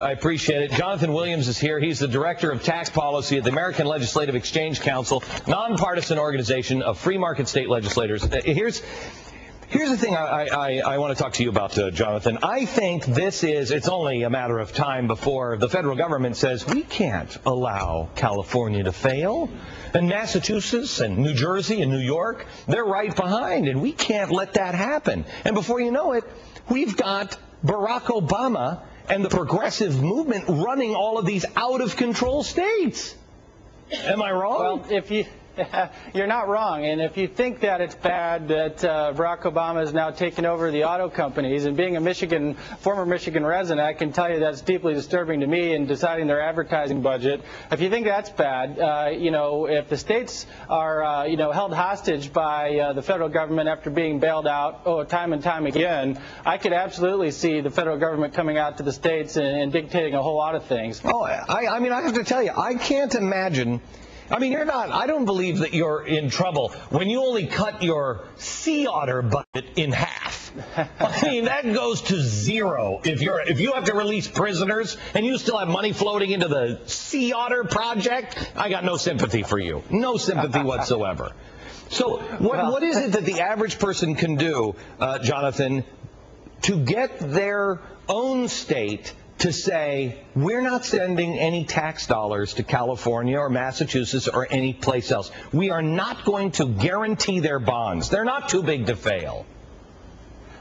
I appreciate it. Jonathan Williams is here. He's the Director of Tax Policy at the American Legislative Exchange Council, nonpartisan organization of free market state legislators. Here's the thing I want to talk to you about, Jonathan. I think it's only a matter of time before the federal government says we can't allow California to fail. And Massachusetts and New Jersey and New York, they're right behind, and we can't let that happen. And before you know it, we've got Barack Obama and the progressive movement running all of these out-of-control states. Am I wrong? Well, you're not wrong. And if you think that it's bad that Barack Obama is now taking over the auto companies, and being a former Michigan resident, I can tell you that's deeply disturbing to me in deciding their advertising budget. If you think that's bad, if the states are, held hostage by the federal government after being bailed out time and time again, I could absolutely see the federal government coming out to the states and dictating a whole lot of things. Oh, I mean, I have to tell you, I can't imagine. I mean, I don't believe that you're in trouble when you only cut your sea otter budget in half. I mean, that goes to zero if you have to release prisoners and you still have money floating into the sea otter project. I got no sympathy for you. No sympathy whatsoever. So what is it that the average person can do, Jonathan, to get their own state to say, we're not sending any tax dollars to California or Massachusetts or any place else. We are not going to guarantee their bonds. They're not too big to fail.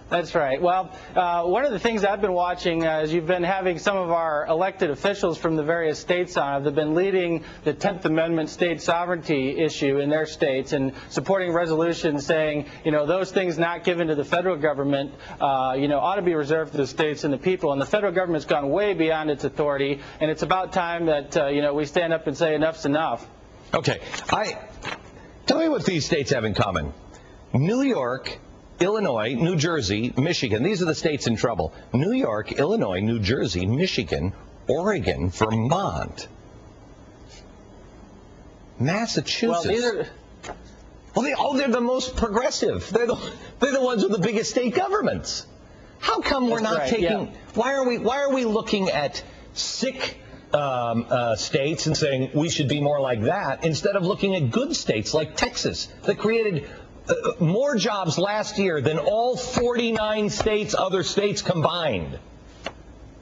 That's right. Well, one of the things I've been watching is you've been having some of our elected officials from the various states on. They've been leading the 10th Amendment state sovereignty issue in their states and supporting resolutions saying, those things not given to the federal government, ought to be reserved for the states and the people. And the federal government's gone way beyond its authority, and it's about time that, we stand up and say enough's enough. Okay. Tell me what these states have in common. New York, Illinois, New Jersey, Michigan. These are the states in trouble. New York, Illinois, New Jersey, Michigan, Oregon, Vermont, Massachusetts. They're the most progressive. They're the ones with the biggest state governments. How come we're not taking? Yeah. Why are we looking at sick states and saying we should be more like that instead of looking at good states like Texas that created more jobs last year than all 49 other states combined?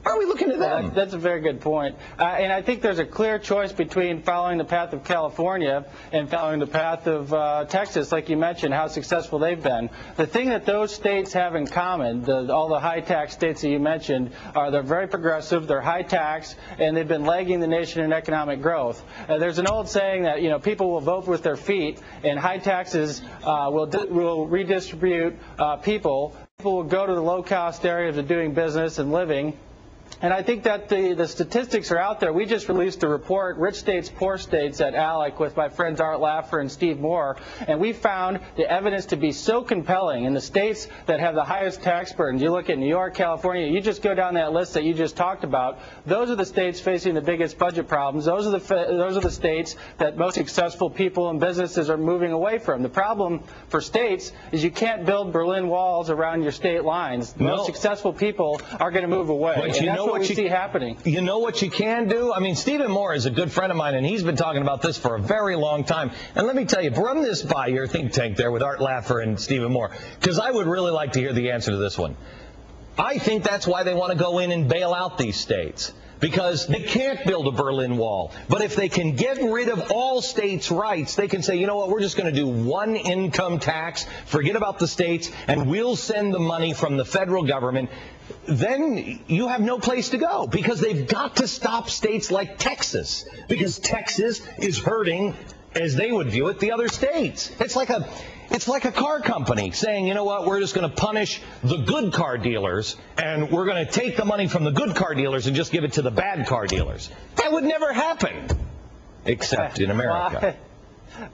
Why are we looking at them? That's a very good point. And I think there's a clear choice between following the path of California and following the path of Texas, like you mentioned, how successful they've been. The thing that those states have in common, all the high-tax states that you mentioned, are they're very progressive, they're high-tax, and they've been lagging the nation in economic growth. There's an old saying that, people will vote with their feet, and high taxes will redistribute people. People will go to the low-cost areas of doing business and living. And I think that the statistics are out there. We just released a report, Rich States, Poor States, at ALEC with my friends ALEC-Laffer and Steve Moore, and we found the evidence to be so compelling in the states that have the highest tax burdens. You look at New York, California, you just go down that list that you just talked about. Those are the states facing the biggest budget problems. Those are the states that most successful people and businesses are moving away from. The problem for states is you can't build Berlin walls around your state lines. The most successful people are going to move away. But you know what we see happening. You know what you can do? I mean, Stephen Moore is a good friend of mine, and he's been talking about this for a very long time. And let me tell you, run this by your think tank there with ALEC-Laffer and Stephen Moore, because I would really like to hear the answer to this one. I think that's why they want to go in and bail out these states, because they can't build a Berlin Wall. But if they can get rid of all states' rights, they can say, you know what, we're just going to do one income tax, forget about the states, and we'll send the money from the federal government. Then you have no place to go, because they've got to stop states like Texas, because Texas is hurting, as they would view it, the other states. It's like a car company saying, you know what, we're just going to punish the good car dealers, and we're going to take the money from the good car dealers and just give it to the bad car dealers. That would never happen, except in America.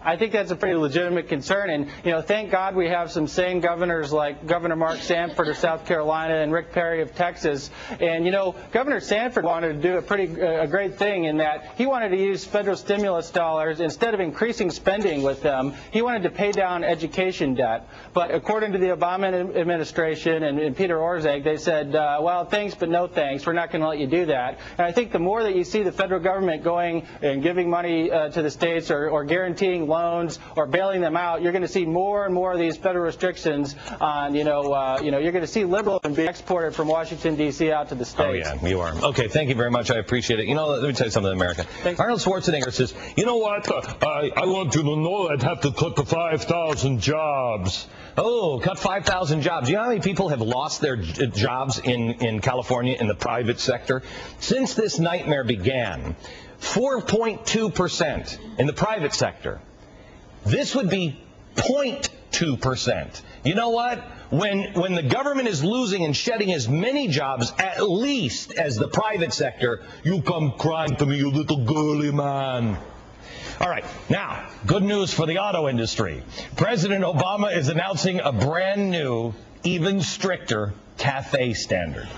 I think that's a pretty legitimate concern, and thank God we have some sane governors like Governor Mark Sanford of South Carolina and Rick Perry of Texas. And Governor Sanford wanted to do a great thing in that he wanted to use federal stimulus dollars instead of increasing spending with them. He wanted to pay down education debt. But according to the Obama administration and Peter Orszag, they said, well, thanks, but no thanks. We're not going to let you do that. And I think the more that you see the federal government going and giving money to the states or guaranteeing loans or bailing them out, you're going to see more and more of these federal restrictions on, you're going to see liberalism being exported from Washington, D.C. out to the states. Oh, yeah, you are. Okay, thank you very much. I appreciate it. Let me tell you something, America. Thanks. Arnold Schwarzenegger says, you know what? I want you to know I'd have to cut the 5,000 jobs. Oh, cut 5,000 jobs. You know how many people have lost their jobs in California in the private sector? Since this nightmare began, 4.2% in the private sector. This would be 0.2%. You know what? When the government is losing and shedding as many jobs, at least as the private sector, you come crying to me, you little girly man. All right, now, good news for the auto industry. President Obama is announcing a brand new, even stricter CAFE standard.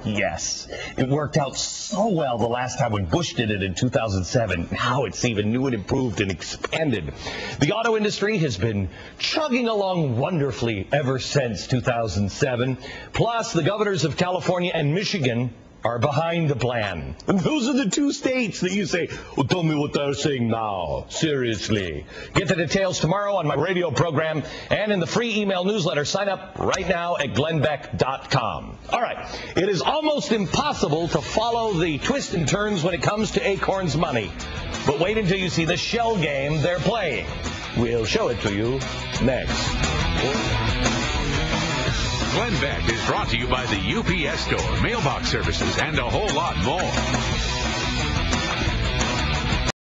Yes, it worked out so well the last time when Bush did it in 2007. Now it's even new and improved and expanded. The auto industry has been chugging along wonderfully ever since 2007. Plus, the governors of California and Michigan are behind the plan. And those are the two states that you say, well, tell me what they're saying now. Seriously. Get the details tomorrow on my radio program and in the free email newsletter. Sign up right now at glennbeck.com. All right. It is almost impossible to follow the twists and turns when it comes to Acorn's money. But wait until you see the shell game they're playing. We'll show it to you next. Glenn Beck is brought to you by the UPS Store, mailbox services, and a whole lot more.